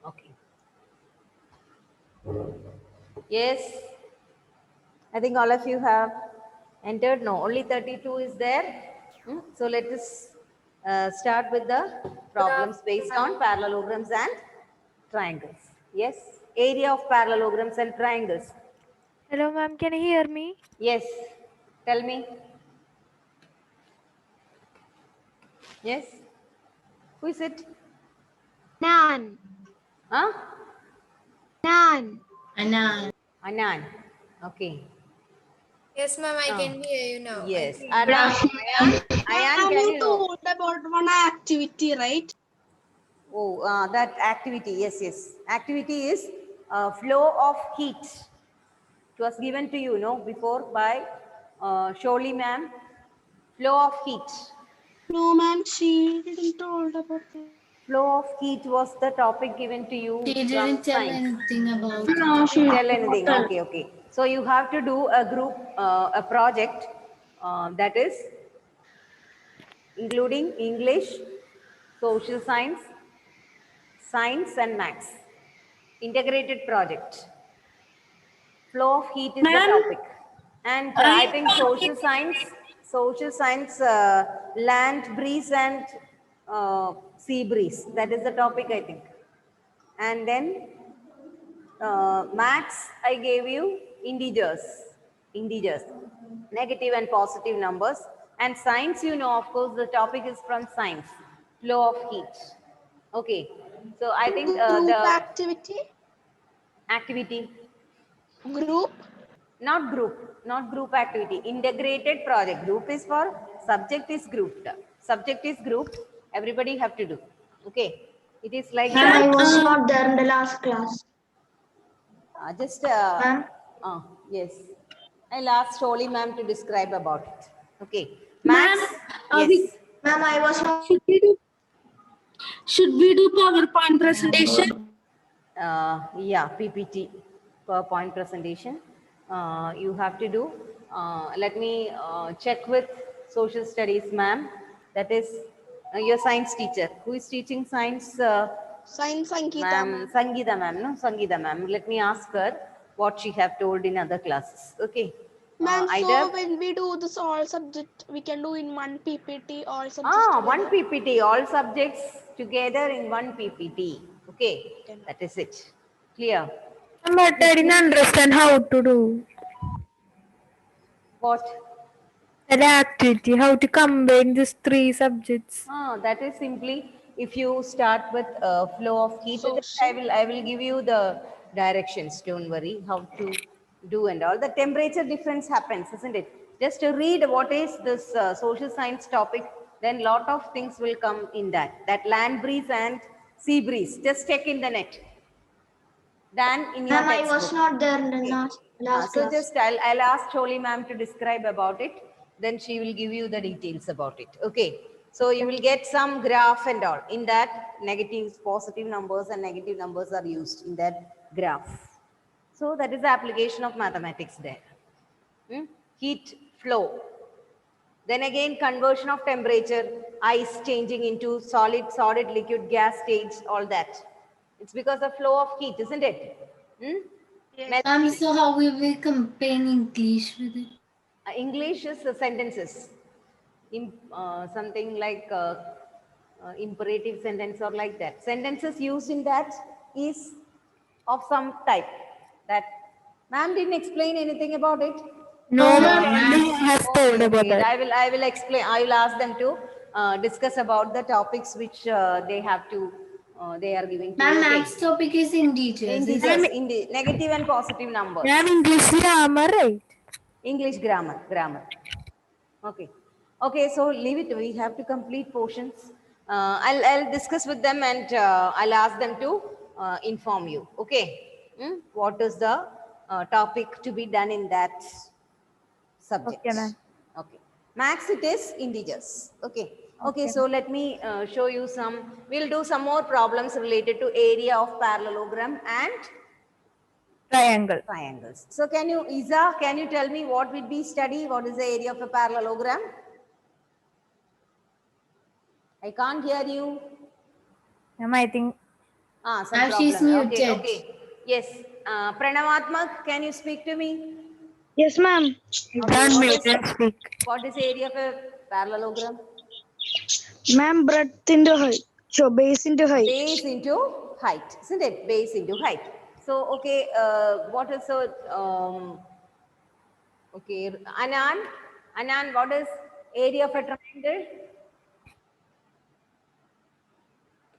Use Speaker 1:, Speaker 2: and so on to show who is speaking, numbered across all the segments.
Speaker 1: Okay. Yes. I think all of you have entered. No, only 32 is there. So let us start with the problems based on parallelograms and triangles. Yes. Area of parallelograms and triangles.
Speaker 2: Hello, ma'am. Can you hear me?
Speaker 1: Yes. Tell me. Yes. Who is it?
Speaker 3: Nan.
Speaker 1: Huh?
Speaker 3: Nan.
Speaker 4: Anna.
Speaker 1: Anan. Okay.
Speaker 5: Yes, ma'am, I
Speaker 1: Oh.
Speaker 5: can hear you now.
Speaker 1: Yes.
Speaker 5: I
Speaker 1: Ayan, can
Speaker 3: You
Speaker 1: you?
Speaker 3: told about one activity, right?
Speaker 1: Oh, that activity. Yes, yes. Activity is flow of heat. It was given to you, no, before by Sholi ma'am. Flow of heat.
Speaker 3: No, ma'am, she didn't told about that.
Speaker 1: Flow of heat was the topic given to you
Speaker 4: She
Speaker 1: from
Speaker 4: didn't tell
Speaker 1: science.
Speaker 4: anything about
Speaker 3: No,
Speaker 4: it.
Speaker 3: she
Speaker 1: Tell anything. Okay, okay. So you have to do a group, a project that is including English, social science, science and maths. Integrated project. Flow of heat is the
Speaker 3: Ma'am,
Speaker 1: topic. And I think social science, land breeze and sea breeze. That is the topic, I think. And then maths, I gave you integers, negative and positive numbers. And science, you know, of course, the topic is from science, flow of heat. Okay, so I think
Speaker 3: group
Speaker 1: the
Speaker 3: activity.
Speaker 1: activity,
Speaker 3: Group.
Speaker 1: not group activity, integrated project. Group is for, subject is grouped. Subject is grouped, everybody have to do. Okay, it is like
Speaker 4: Ma'am, I
Speaker 1: that.
Speaker 4: was not there in the last class.
Speaker 1: Just,
Speaker 4: Ma'am?
Speaker 1: yes. I'll ask Sholi ma'am to describe about it. Okay.
Speaker 3: Ma'am,
Speaker 1: Max, yes.
Speaker 4: Ma'am, I was not.
Speaker 3: should we do PowerPoint presentation?
Speaker 1: Yeah, PPT, PowerPoint presentation. You have to do. Let me check with social studies ma'am. That is your science teacher. Who is teaching science?
Speaker 3: Science Sankita,
Speaker 1: Ma'am,
Speaker 3: ma'am.
Speaker 1: Sangeeta ma'am, no? Sangeeta ma'am. Let me ask her what she have told in other classes. Okay.
Speaker 3: Ma'am,
Speaker 1: Either,
Speaker 3: so when we do this all subject, we can do in one PPT all subjects together.
Speaker 1: one PPT, all subjects together in one PPT. Okay. That is it. Clear?
Speaker 2: But I didn't understand how to do
Speaker 1: What?
Speaker 2: the activity, how to combine these three subjects.
Speaker 1: That is simply if you start with flow of heat. I will give you the directions. Don't worry how to do and all. The temperature difference happens, isn't it? Just to read what is this social science topic, then lot of things will come in that. That land breeze and sea breeze. Just check in the net. Than in your
Speaker 4: Ma'am, I was
Speaker 1: textbook.
Speaker 4: not there in the
Speaker 1: Okay.
Speaker 4: last
Speaker 1: So
Speaker 4: class.
Speaker 1: just I'll ask Choli ma'am to describe about it. Then she will give you the details about it. Okay. So you will get some graph and all. In that, negatives, positive numbers and negative numbers are used in that graph. So that is the application of mathematics there. Heat flow. Then again, conversion of temperature, ice changing into solid, liquid, gas stage, all that. It's because of flow of heat, isn't it?
Speaker 4: Ma'am, so how we will combine English with it?
Speaker 1: English is sentences. Something like imperative sentence or like that. Sentences used in that is of some type. That ma'am didn't explain anything about it.
Speaker 2: No, ma'am, only has told
Speaker 1: Okay,
Speaker 2: about
Speaker 1: okay.
Speaker 2: that.
Speaker 1: I will explain. I will ask them to discuss about the topics which they have to. They are giving to
Speaker 4: Ma'am,
Speaker 1: you. Okay.
Speaker 4: maths topic is integers.
Speaker 1: Integers, negative and positive numbers.
Speaker 2: Ma'am, English grammar, right?
Speaker 1: English grammar. Okay. Okay, so leave it. We have to complete portions. I'll discuss with them and I'll ask them to inform you. Okay. What is the topic to be done in that subject?
Speaker 2: Okay, ma'am.
Speaker 1: Okay. Max it is integers. Okay. Okay, so let me show you some. We'll do some more problems related to area of parallelogram and
Speaker 2: Triangle.
Speaker 1: triangles. So can you, Isa, can you tell me what will be study? What is the area of a parallelogram? I can't hear you.
Speaker 2: Ma'am, I think
Speaker 1: Some
Speaker 4: Now she's
Speaker 1: problem. Okay,
Speaker 4: muted.
Speaker 1: okay. Yes. Pranavatmak, can you speak to me?
Speaker 3: Yes, ma'am.
Speaker 1: Okay,
Speaker 2: Unmute and speak.
Speaker 1: what is the area of a parallelogram?
Speaker 3: Ma'am, breadth into height. So base into height.
Speaker 1: Base into height, isn't it? Base into height. So, okay, what is so, okay, Anand, what is area of a triangle?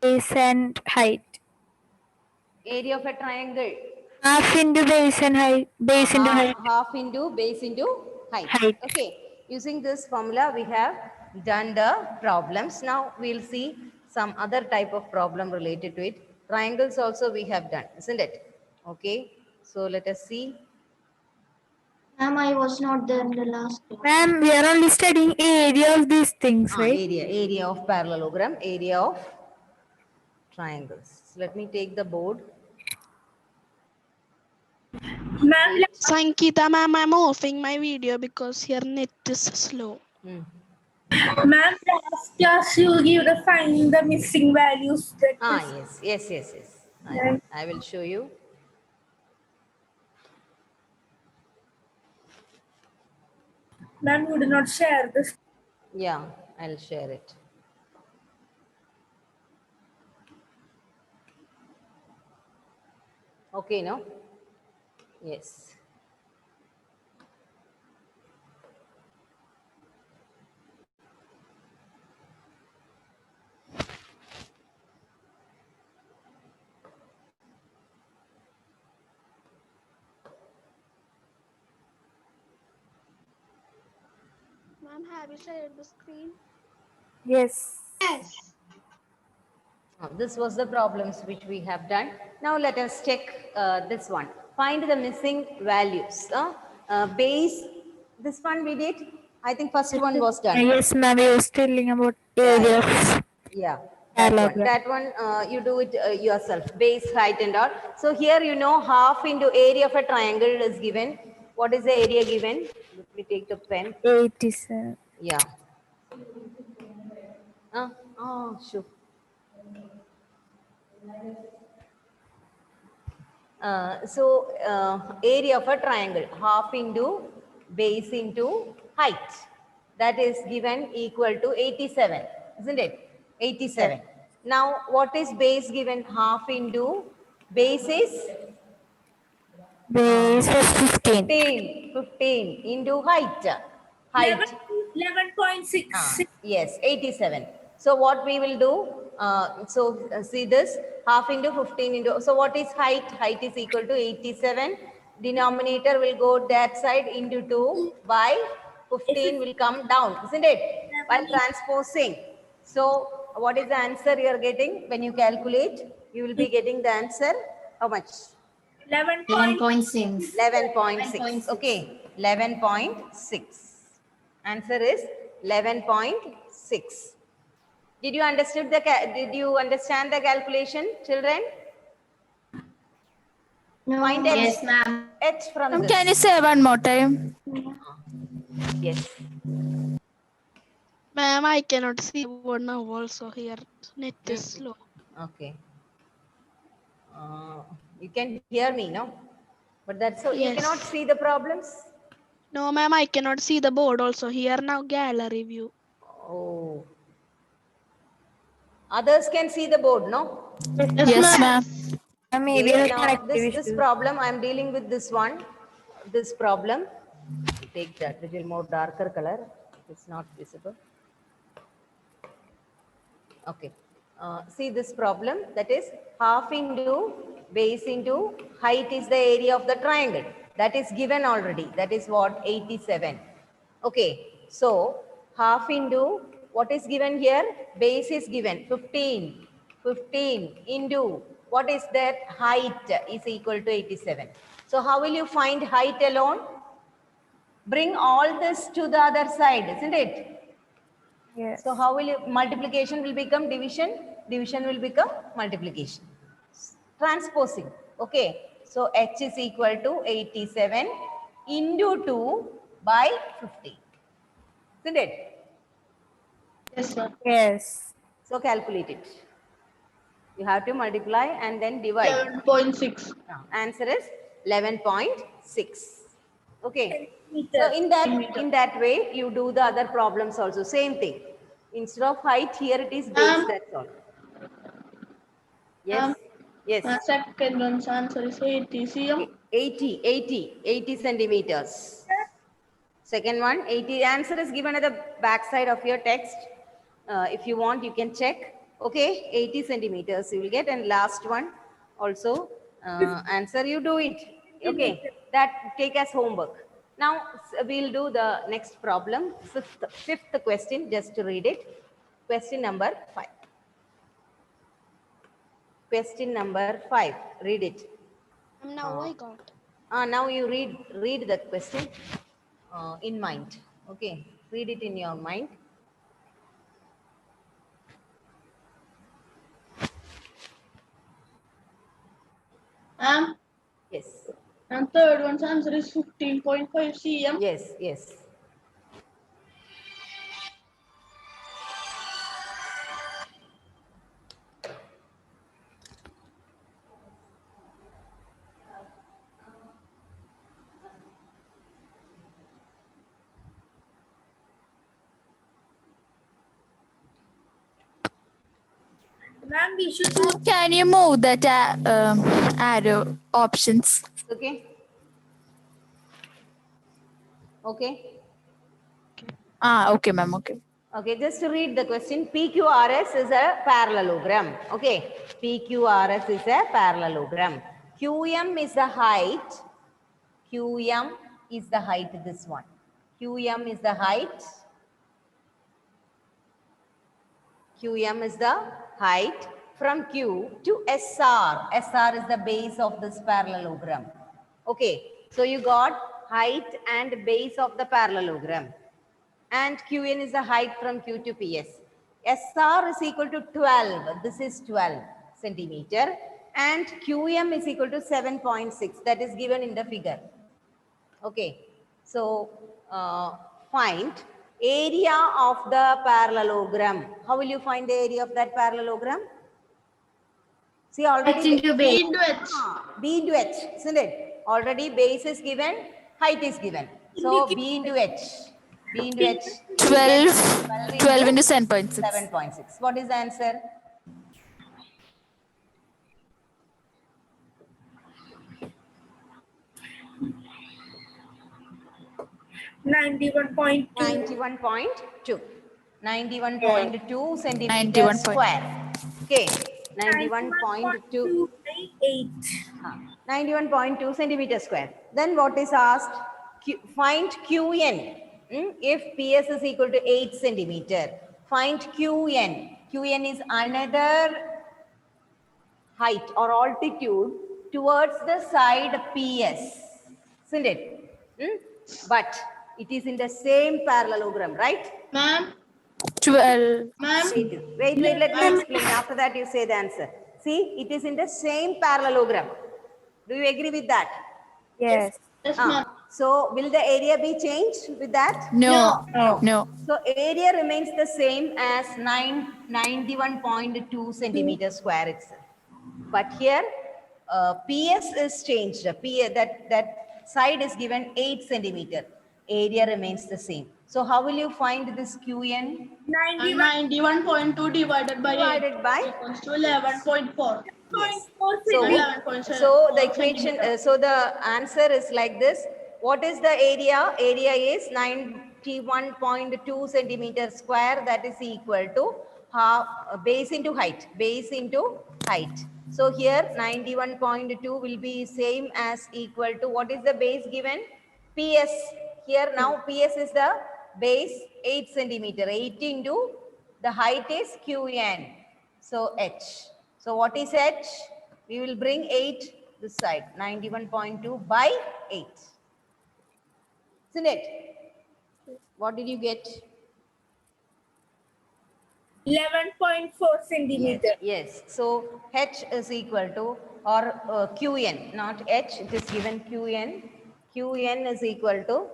Speaker 2: Base and height.
Speaker 1: Area of a triangle.
Speaker 2: Half into base and height. Base into height.
Speaker 1: Half into base into height.
Speaker 2: Height.
Speaker 1: Okay, using this formula, we have done the problems. Now, we'll see some other type of problem related to it. Triangles also we have done, isn't it? Okay, so let us see.
Speaker 4: Ma'am, I was not there in the last class.
Speaker 2: Ma'am, we are only studying area of these things, right?
Speaker 1: Area of parallelogram, area of triangles. Let me take the board.
Speaker 3: Sankita, ma'am, I'm offing my video because here net is slow.
Speaker 1: Hmm.
Speaker 6: Ma'am, last class you give the find the missing values.
Speaker 1: Yes. I will show you.
Speaker 6: Ma'am, you did not share this.
Speaker 1: Yeah, I'll share it. Okay, no? Yes.
Speaker 3: Ma'am, have you shared the screen?
Speaker 2: Yes.
Speaker 1: This was the problems which we have done. Now let us check this one. Find the missing values. Base, this one we did. I think first one was done.
Speaker 2: Yes, ma'am, you was telling about area of
Speaker 1: Yeah, that one.
Speaker 2: parallelogram.
Speaker 1: That one you do it yourself. Base, height and all. So here you know half into area of a triangle is given. What is the area given? Let me take the pen.
Speaker 2: 87.
Speaker 1: Yeah. Oh, sure. Area of a triangle, half into base into height. That is given equal to 87, isn't it? 87. Now, what is base given? Half into base is
Speaker 2: Base was 15.
Speaker 1: 15 into height. Height.
Speaker 6: 11.6.
Speaker 1: Yes, 87. So what we will do, see this, half into 15 into, so what is height? Height is equal to 87. Denominator will go that side into 2 by 15 will come down, isn't it? By transposing. So what is the answer you are getting? When you calculate, you will be getting the answer, how much?
Speaker 4: 11.6.
Speaker 1: 11.6. Okay, 11.6. Answer is 11.6. Did you understand the calculation, children?
Speaker 4: No.
Speaker 1: Find
Speaker 4: Yes, ma'am.
Speaker 1: H from this.
Speaker 2: Can you say one more time?
Speaker 1: Yes.
Speaker 3: Ma'am, I cannot see board now also here. Net is slow.
Speaker 1: Okay. You can hear me, no? But that's so you
Speaker 3: Yes.
Speaker 1: cannot see the problems.
Speaker 3: No, ma'am, I cannot see the board also here now. Gallery view.
Speaker 1: Oh. Others can see the board, no?
Speaker 2: Yes, ma'am. Maybe
Speaker 1: Okay,
Speaker 2: the
Speaker 1: now
Speaker 2: connectivity
Speaker 1: this
Speaker 2: issue.
Speaker 1: problem, I am dealing with this one, this problem. Take that little more darker color. It's not visible. Okay. See this problem, that is half into base into height is the area of the triangle. That is given already. That is what? 87. Okay. So half into what is given here? Base is given 15. 15 into what is that? Height is equal to 87. So how will you find height alone? Bring all this to the other side, isn't it?
Speaker 2: Yes.
Speaker 1: So how will you, multiplication will become division, division will become multiplication. Transposing, okay. So H is equal to 87 into 2 by 50. Isn't it?
Speaker 4: Yes, sir.
Speaker 2: Yes.
Speaker 1: So calculate it. You have to multiply and then divide.
Speaker 3: 11.6.
Speaker 1: Answer is 11.6. Okay. So
Speaker 6: Centimeter.
Speaker 1: in that way, you do the other problems also. Same thing. Instead of height, here it is base. That's all. Yes. Yes.
Speaker 3: Second one's answer is 80 cm.
Speaker 1: 80 centimeters. Second one, 80. Answer is given at the back side of your text. If you want, you can check. Okay, 80 centimeters you will get. And last one also, answer, you do it. Okay, that take as homework. Now, we'll do the next problem. Fifth question, just to read it. Question number 5. Question number 5. Read it.
Speaker 3: Now I got.
Speaker 1: Now you read the question in mind. Okay, read it in your mind. Yes,
Speaker 3: And third one's answer is 15.5 cm.
Speaker 1: yes.
Speaker 6: Ma'am, we should do
Speaker 2: Can you move that arrow options?
Speaker 1: Okay. Okay.
Speaker 2: Okay, ma'am. Okay.
Speaker 1: Okay, just to read the question, PQRS is a parallelogram. Okay, PQRS is a parallelogram. QM is the height. QM is the height, this one. QM is the height. QM is the height from Q to SR. SR is the base of this parallelogram. Okay, so you got height and base of the parallelogram. And QN is the height from Q to PS. SR is equal to 12. This is 12 centimeter. And QM is equal to 7.6. That is given in the figure. Okay, so find area of the parallelogram. How will you find the area of that parallelogram? See, already
Speaker 4: H into base.
Speaker 3: Into H.
Speaker 1: B into H, isn't it? Already base is given, height is given. So B into H. B into H.
Speaker 2: 12 into 7.6.
Speaker 1: 7.6. What is the answer?
Speaker 6: 91.2.
Speaker 1: 91.2. 91.2 centimeters
Speaker 2: 91.
Speaker 1: square. Okay. 91.2.
Speaker 6: 8.
Speaker 1: 91.2 centimeters square. Then what is asked? Find QN. If PS is equal to 8 centimeter, find QN. QN is another height or altitude towards the side PS. Isn't it? But it is in the same parallelogram, right?
Speaker 3: Ma'am.
Speaker 2: 12.
Speaker 3: Ma'am.
Speaker 1: Wait, let me explain. After that, you say the answer. See, it is in the same parallelogram. Do you agree with that?
Speaker 2: Yes.
Speaker 3: Yes, ma'am.
Speaker 1: So, will the area be changed with that?
Speaker 2: No.
Speaker 1: So, area remains the same as 91.2 centimeters square itself. But here, PS is changed. That side is given 8 centimeter. Area remains the same. So, how will you find this QN?
Speaker 3: 91.2 divided by 8 equals to 11.4.
Speaker 1: Yes.
Speaker 6: 4
Speaker 1: So,
Speaker 3: 11.7
Speaker 1: so the equation, so the answer is like this. What is the area? Area is 91.2 centimeters square. That is equal to half base into height. Base into height. So here 91.2 will be same as equal to what is the base given? PS. Here now PS is the base 8 centimeter. 8 into the height is QN. So H. So what is H? We will bring 8 this side. 91.2 by 8. Isn't it? What did you get?
Speaker 6: 11.4 centimeter.
Speaker 1: Yes. So H is equal to or QN, not H. It is given QN. QN is equal to 11.4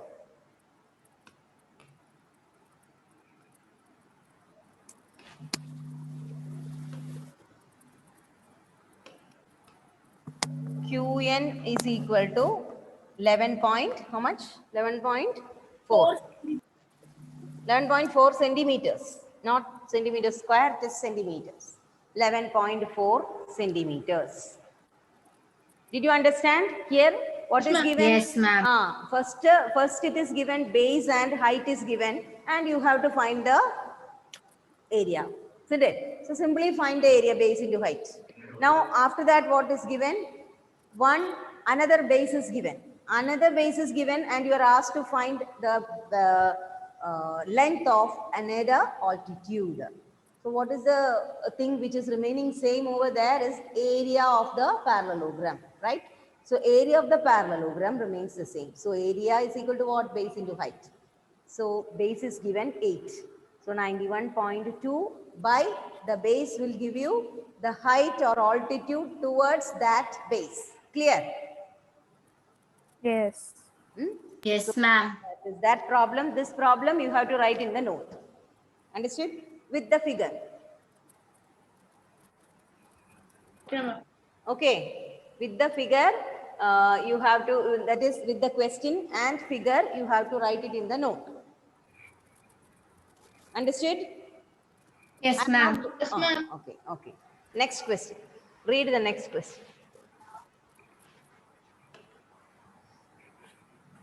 Speaker 1: Qn is equal to 11 point, how much? 11.4. 11.4 centimeters, not centimeters square, just centimeters. 11.4 centimeters. Did you understand here? What is given?
Speaker 4: Yes, ma'am.
Speaker 1: First it is given base and height is given, and you have to find the area, isn't it? So simply find the area, base into height. Now after that, what is given? Another base is given. Another base is given, and you are asked to find the length of another altitude. So what is the thing which is remaining same over there is area of the parallelogram, right? So area of the parallelogram remains the same. So area is equal to what? Base into height. So base is given 8. So 91.2 by the base will give you the height or altitude towards that base. Clear?
Speaker 2: Yes.
Speaker 4: Yes, ma'am.
Speaker 1: That is that problem. This problem you have to write in the note. Understood? With the figure.
Speaker 6: Okay, ma'am.
Speaker 1: Okay. With the figure, you have to, that is with the question and figure, you have to write it in the note. Understood?
Speaker 4: Yes, ma'am.
Speaker 6: Yes, ma'am.
Speaker 1: Okay, okay. Next question. Read the next question.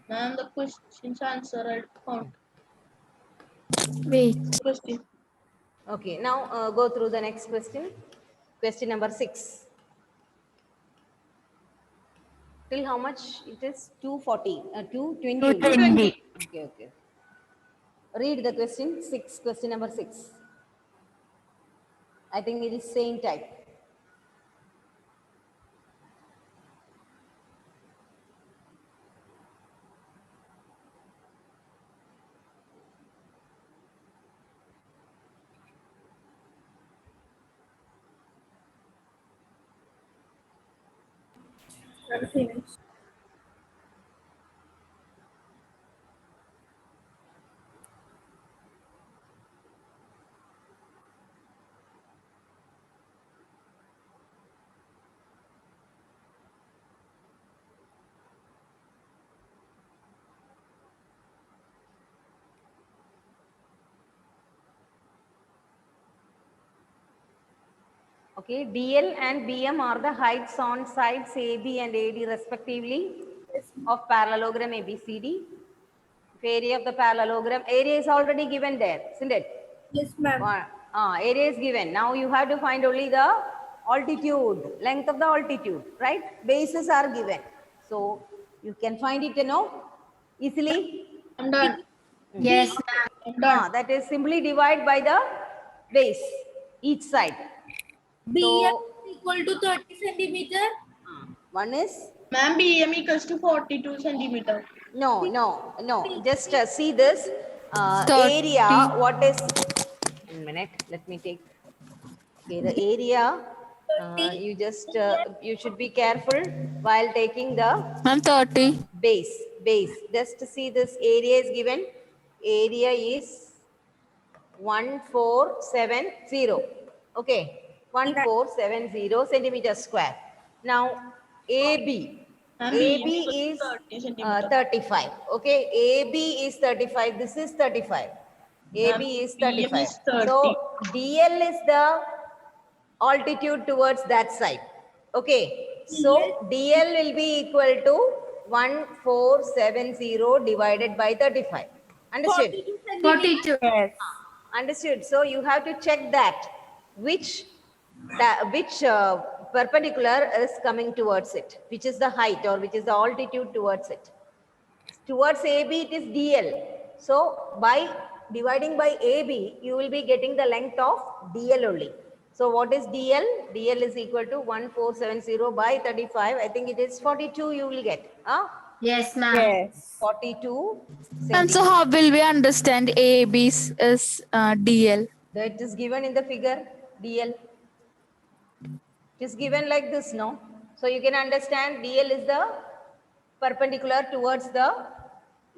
Speaker 6: Ma'am, the question's answer I found.
Speaker 2: Wait.
Speaker 6: Question.
Speaker 1: Okay, now go through the next question. Question number 6. Till how much it is? 240, 220.
Speaker 2: 220.
Speaker 1: Okay, okay. Read the question 6, question number 6. I think it is same type.
Speaker 6: I'm finished.
Speaker 1: Okay, DL and BM are the heights on sides AB and AD respectively of parallelogram ABCD. If area of the parallelogram, area is already given there, isn't it?
Speaker 6: Yes, ma'am.
Speaker 1: Area is given. Now you have to find only the altitude, length of the altitude, right? Bases are given. So you can find it, easily.
Speaker 6: I'm done.
Speaker 4: Yes, ma'am.
Speaker 6: I'm done.
Speaker 1: That is simply divide by the base, each side.
Speaker 6: BM
Speaker 1: So,
Speaker 6: is equal to 30 centimeter.
Speaker 1: one is,
Speaker 6: Ma'am, BM equals to 42 centimeter.
Speaker 1: no. Just see this
Speaker 2: 30.
Speaker 1: area. What is, 1 minute, let me take. Okay, the area, you just, you should be careful while taking the
Speaker 2: I'm 30.
Speaker 1: base. Just to see this area is given. Area is 1470. Okay, 1470 centimeters square. Now, AB.
Speaker 6: Ma'am,
Speaker 1: AB
Speaker 6: BM
Speaker 1: is
Speaker 6: equals to 30 centimeter.
Speaker 1: 35. Okay, AB is 35. This is 35. AB is
Speaker 6: BM
Speaker 1: 35.
Speaker 6: is 30.
Speaker 1: So, DL is the altitude towards that side. Okay, so DL will be equal to 1470 divided by 35. Understood?
Speaker 6: 42 centimeter.
Speaker 4: 42.
Speaker 2: Yes.
Speaker 1: Understood. So you have to check that which perpendicular is coming towards it, which is the height or which is the altitude towards it. Towards AB it is DL. So by dividing by AB, you will be getting the length of DL only. So what is DL? DL is equal to 1470 by 35. I think it is 42 you will get.
Speaker 4: Yes, ma'am.
Speaker 2: Yes.
Speaker 1: 42
Speaker 2: And so how will we understand AB is DL?
Speaker 1: That is given in the figure, DL. It is given like this, no? So you can understand DL is the perpendicular towards the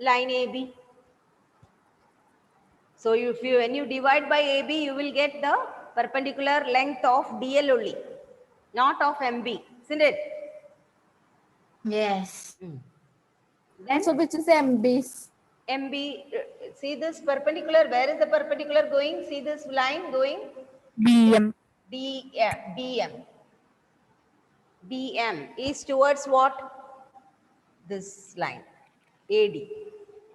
Speaker 1: line AB. So when you divide by AB, you will get the perpendicular length of DL only, not of MB, isn't it?
Speaker 4: Yes.
Speaker 1: Then
Speaker 2: So which is MBs?
Speaker 1: MB, see this perpendicular, where is the perpendicular going? See this line going?
Speaker 2: BM.
Speaker 1: BM. BM is towards what? This line, AD.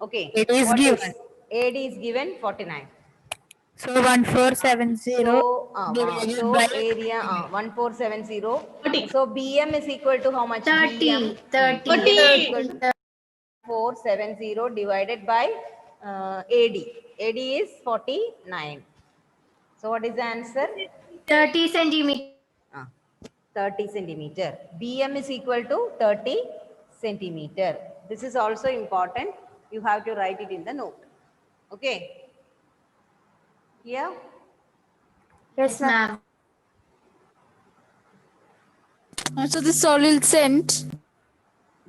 Speaker 1: Okay.
Speaker 2: It is
Speaker 1: What
Speaker 2: given.
Speaker 1: AD is given 49.
Speaker 2: So 1470 divided by
Speaker 1: area 1470.
Speaker 3: 30.
Speaker 1: So BM is equal to how much?
Speaker 4: 30.
Speaker 1: BM.
Speaker 4: 30.
Speaker 1: BM is equal
Speaker 3: 30.
Speaker 1: to 470 divided by AD. AD is 49. So what is the answer?
Speaker 4: 30 centimeters.
Speaker 1: 30 centimeter. BM is equal to 30 centimeter. This is also important. You have to write it in the note. Okay. Here.
Speaker 2: Yes,
Speaker 4: Yes, ma'am.
Speaker 2: So this all will send.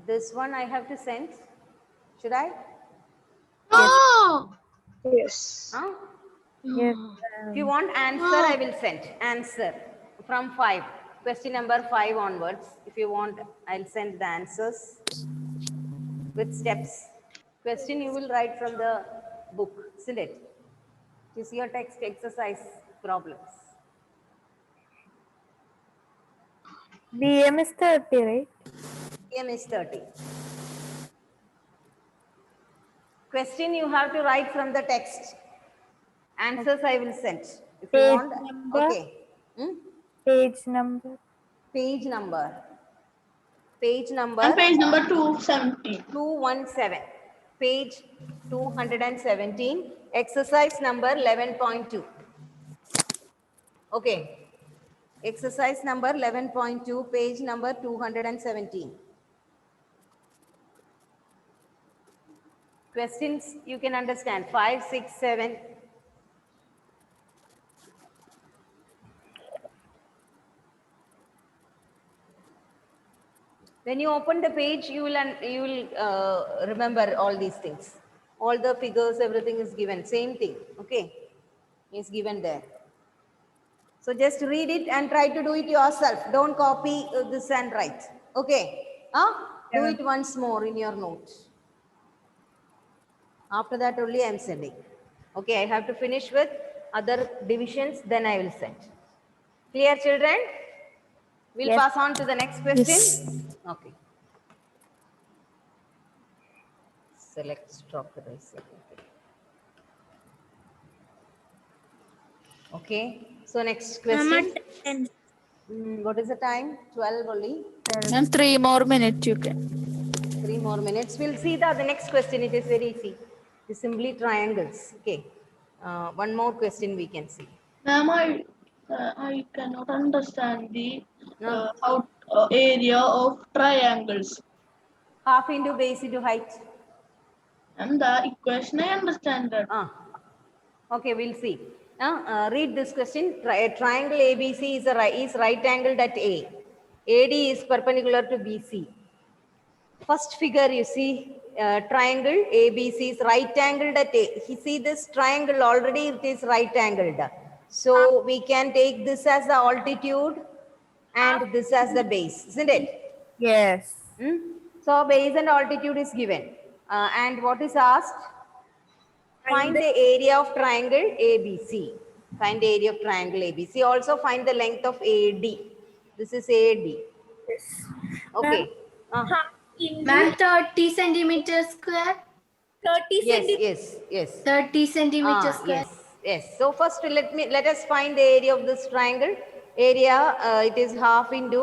Speaker 1: This one I have to send. Should I?
Speaker 3: Oh. Yes.
Speaker 1: Huh?
Speaker 2: Yes.
Speaker 1: If you want answer, I will send. Answer from 5. Question number 5 onwards. If you want, I'll send the answers with steps. Question you will write from the book, isn't it? It is your text exercise problems.
Speaker 2: BM is 30, right?
Speaker 1: BM is 30. Question you have to write from the text. Answers I will send. If you
Speaker 2: Page
Speaker 1: want,
Speaker 2: number?
Speaker 1: okay.
Speaker 2: Page number.
Speaker 1: Page number. Page number
Speaker 3: And page number 217.
Speaker 1: 217. Page 217. Exercise number 11.2. Okay. Exercise number 11.2, page number 217. Questions you can understand. 5, 6, 7. When you open the page, you will remember all these things. All the figures, everything is given. Same thing. Okay, is given there. So just read it and try to do it yourself. Don't copy this and write. Okay. Do it once more in your note. After that only I am sending. Okay, I have to finish with other divisions, then I will send. Clear, children? We'll
Speaker 2: Yes.
Speaker 1: pass on to the next question. Okay. Select stop the racing. Okay. So next question. What is the time? 12 only.
Speaker 2: And 3 more minutes you can.
Speaker 1: 3 more minutes. We'll see the next question. It is very easy. It is simply triangles. Okay. One more question we can see.
Speaker 3: Ma'am, I cannot understand the
Speaker 1: No.
Speaker 3: area of triangles.
Speaker 1: Half into base into height.
Speaker 3: And the equation I understand that.
Speaker 1: Okay, we'll see. Read this question. A triangle ABC is right angled at A. AD is perpendicular to BC. First figure you see, triangle ABC is right angled at A. You see this triangle already it is right angled. So we can take this as the altitude and this as the base, isn't it?
Speaker 2: Yes.
Speaker 1: So base and altitude is given. And what is asked? Find the area of triangle ABC. Find the area of triangle ABC. Also find the length of AD. This is AD. Okay.
Speaker 4: Ma'am, 30 centimeters square.
Speaker 6: 30
Speaker 1: Yes.
Speaker 4: 30 centimeters square.
Speaker 1: Yes. So first let us find the area of this triangle. Area it is half into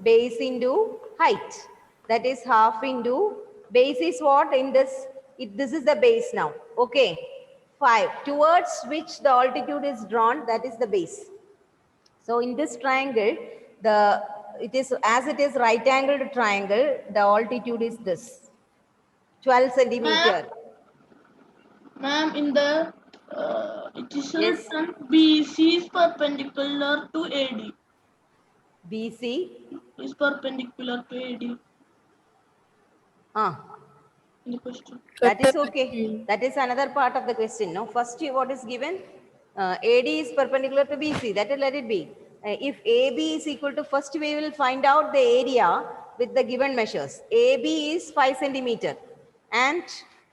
Speaker 1: base into height. That is half into base is what in this. This is the base now. Okay. 5 towards which the altitude is drawn. That is the base. So in this triangle, it is right angled triangle. The altitude is this 12 centimeter.
Speaker 3: Ma'am, in the it is
Speaker 1: Yes.
Speaker 3: written BC is perpendicular to AD.
Speaker 1: BC.
Speaker 3: Is perpendicular to AD in the question.
Speaker 1: That is okay. That is another part of the question. No, first what is given? AD is perpendicular to BC. That will let it be. If AB is equal to, first we will find out the area with the given measures. AB is 5 centimeter and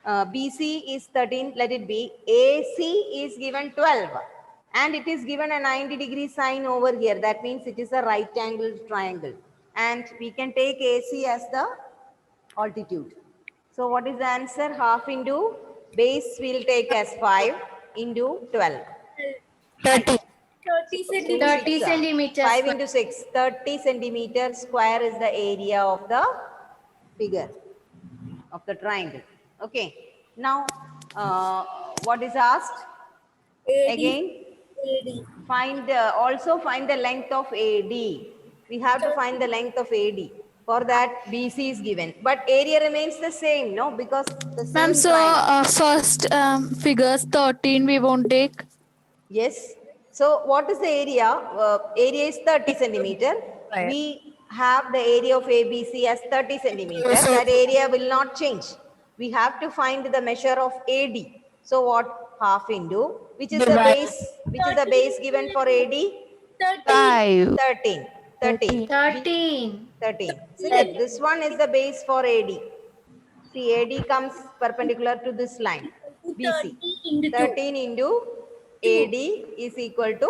Speaker 1: BC is 13, let it be. AC is given 12 and it is given a 90-degree sign over here. That means it is a right angle triangle. And we can take AC as the altitude. So what is the answer? Half into base we'll take as 5 into 12.
Speaker 2: 30.
Speaker 6: 30 centimeters.
Speaker 4: 30 centimeters.
Speaker 1: 5 into 6, 30 centimeters square is the area of the figure, of the triangle. Okay. Now, what is asked? Again, also find the length of AD. We have to find the length of AD. For that, BC is given. But area remains the same, no? Because the same
Speaker 2: Ma'am, so
Speaker 1: triangle.
Speaker 2: first figures 13 we won't take.
Speaker 1: Yes. So what is the area? Area is 30 centimeter.
Speaker 2: Right.
Speaker 1: We have the area of ABC as 30 centimeter.
Speaker 2: So-
Speaker 1: That area will not change. We have to find the measure of AD. So what? Half into, which is the
Speaker 2: Divide.
Speaker 1: base, which is the base given for AD?
Speaker 2: 5.
Speaker 1: 13. 13.
Speaker 4: 13.
Speaker 1: 13. See, this one is the base for AD. See, AD comes perpendicular to this line, BC. 13 into AD is equal to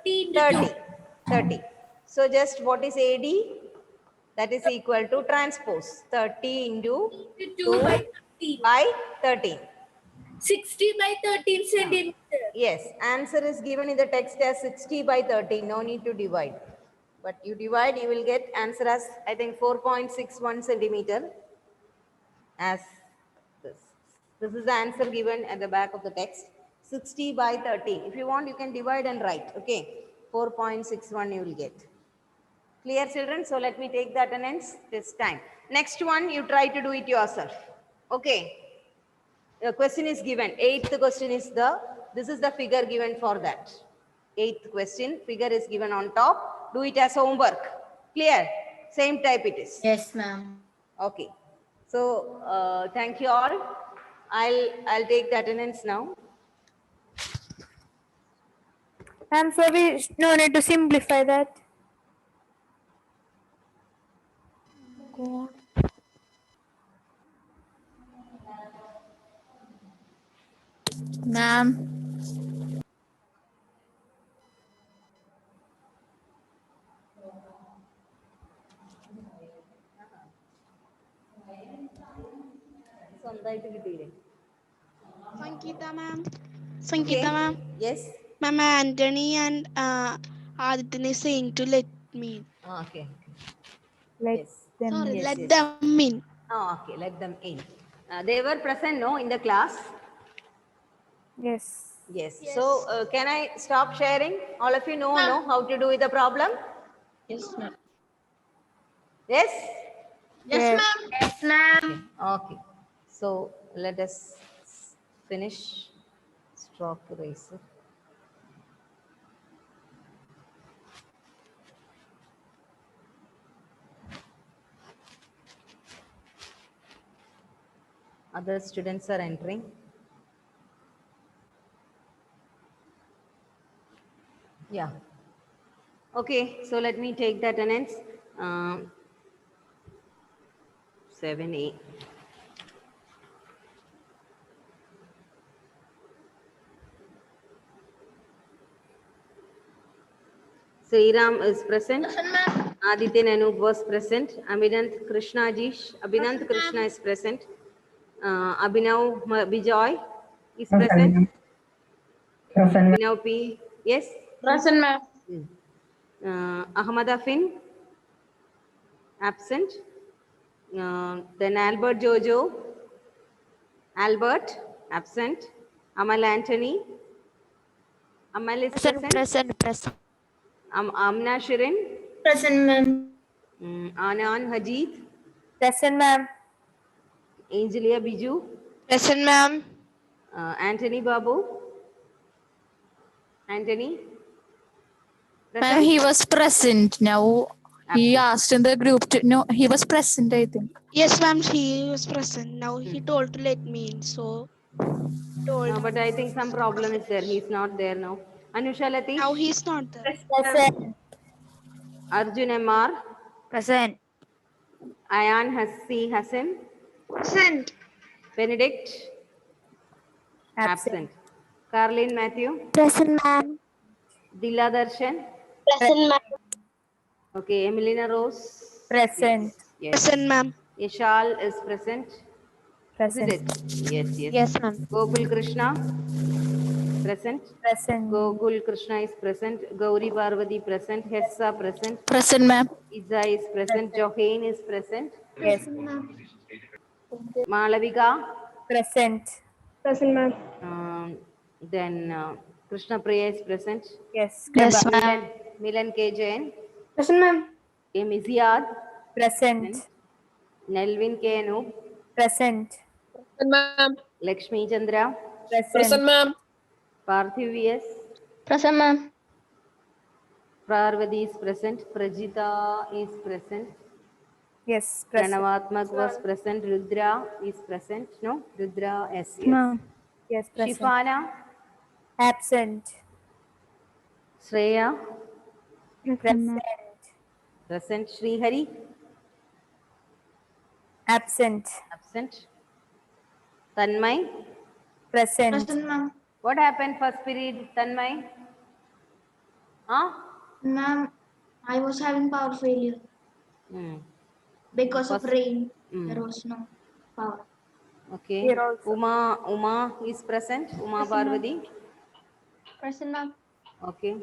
Speaker 1: 30. 30. So just what is AD? That is equal to transpose. 30 into
Speaker 6: 2 by 13.
Speaker 1: by 13.
Speaker 6: 60 by 13 centimeters.
Speaker 1: Yes, answer is given in the text as 60 by 13. No need to divide. But you divide, you will get answer as, I think, 4.61 centimeter as this. This is the answer given at the back of the text. 60 by 13. If you want, you can divide and write. Okay. 4.61 you will get. Clear, children? So let me take the attendance this time. Next one, you try to do it yourself. Okay. The question is given. 8th question is this is the figure given for that. 8th question, figure is given on top. Do it as homework. Clear? Same type it is.
Speaker 4: Yes, ma'am.
Speaker 1: Okay. So thank you all. I'll take the attendance now.
Speaker 2: Ma'am, so we no need to simplify that. God. Ma'am.
Speaker 1: സ്വന്തമായിട്ട് കിട്ടിയില്ലേ?
Speaker 3: Sankita ma'am.
Speaker 1: Okay.
Speaker 3: Sankita ma'am.
Speaker 1: Yes.
Speaker 3: Ma'am, Anthony and Adityan is saying to let me.
Speaker 1: Okay.
Speaker 2: Let
Speaker 1: Yes.
Speaker 2: them.
Speaker 3: Sorry,
Speaker 1: yes,
Speaker 3: let
Speaker 1: yes.
Speaker 3: them in.
Speaker 1: Okay, let them in. They were present, no, in the class?
Speaker 2: Yes.
Speaker 1: Yes. So can I stop sharing? All of you know how to do with the problem?
Speaker 3: Yes, ma'am.
Speaker 1: Yes?
Speaker 3: Yes,
Speaker 2: Yes.
Speaker 3: ma'am.
Speaker 4: Yes, ma'am.
Speaker 1: Okay. So let us finish stroke eraser. Other students are entering. Yeah. Okay, so let me take the attendance. 7, 8. Sriram is present. Adityan Anup was present. Abhinant Krishna Jish. Abhinant Krishna is present. Abhinav Bijoy is present. Abhinav P. Yes.
Speaker 3: Present, ma'am.
Speaker 1: Ahmad Afin. Absent. Then Albert Jojo. Albert. Absent. Amal Anthony. Amal is present. Amna Shirin.
Speaker 4: Present, ma'am.
Speaker 1: Anan Hajid.
Speaker 2: Present, ma'am.
Speaker 1: Angelia Biju.
Speaker 3: Present, ma'am.
Speaker 1: Anthony Babu. Anthony.
Speaker 2: Ma'am, he was present. Now he asked in the group to no, he was present, I think.
Speaker 3: Yes, ma'am. He was present. Now he told to let me in. So told.
Speaker 1: No, but I think some problem is there. He's not there now. Anusha Latish.
Speaker 3: Now he's not there.
Speaker 2: Present.
Speaker 1: Arjun MR.
Speaker 2: Present.
Speaker 1: Ayan Hassim.
Speaker 3: Present.
Speaker 1: Benedict. Absent. Carlin Matthew.
Speaker 3: Present, ma'am.
Speaker 1: Dila Darshan.
Speaker 3: Present, ma'am.
Speaker 1: Okay. Emelina Rose.
Speaker 2: Present.
Speaker 1: Yes.
Speaker 3: Present, ma'am.
Speaker 1: Yashal is present. Isn't it? Yes, yes.
Speaker 3: Yes, ma'am.
Speaker 1: Gokul Krishna. Present.
Speaker 2: Present.
Speaker 1: Gokul Krishna is present. Gauri Parvati present. Hessa present.
Speaker 2: Present, ma'am.
Speaker 1: Iza is present. Johain is present.
Speaker 2: Yes.
Speaker 1: Malavika.
Speaker 2: Present.
Speaker 6: Present, ma'am.
Speaker 1: Then Krishna Priya is present.
Speaker 2: Yes.
Speaker 3: Yes,
Speaker 1: Milan K. Jain.
Speaker 6: Present, ma'am.
Speaker 1: M. Iziad.
Speaker 2: Present.
Speaker 1: Nelvin K. Anup.
Speaker 2: Present.
Speaker 7: Ma'am.
Speaker 1: Lakshmi Chandra.
Speaker 2: Present.
Speaker 7: Ma'am.
Speaker 1: Parthiv V.S.
Speaker 3: Present, ma'am.
Speaker 1: Parvati is present. Prajita is present.
Speaker 2: Yes. Present.
Speaker 1: Pranavatmak was present. Rudra is present. No? Rudra, yes.
Speaker 2: Yes. Present.
Speaker 1: Shifana.
Speaker 2: Absent.
Speaker 1: Shreya.
Speaker 2: Present.
Speaker 1: Present. Srihari.
Speaker 2: Absent.
Speaker 1: Absent. Tanmay.
Speaker 2: Present.
Speaker 4: Present, ma'am.
Speaker 1: What happened first period, Tanmay? Huh?
Speaker 4: Ma'am, I was having power failure because of
Speaker 1: First-
Speaker 4: rain.
Speaker 1: Mm.
Speaker 4: There was no power.
Speaker 1: Okay.
Speaker 2: Here also.
Speaker 1: Uma is present. Uma Parvati.
Speaker 4: Present, ma'am.
Speaker 1: Okay.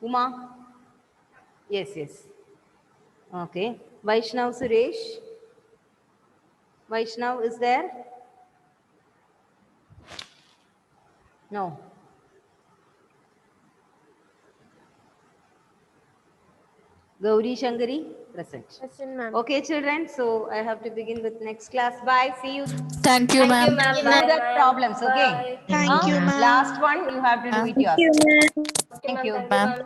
Speaker 1: Uma. Yes. Okay. Vaishnav Suresh. Vaishnav is there? No. Gauri Shankari, present.
Speaker 3: Present, ma'am.
Speaker 1: Okay, children. So I have to begin with next class. Bye. See you.
Speaker 2: Thank you, ma'am.
Speaker 1: Do the problems, okay?
Speaker 3: Thank you, ma'am.
Speaker 1: Last one, you have to do it yourself. Thank you.
Speaker 2: Ma'am.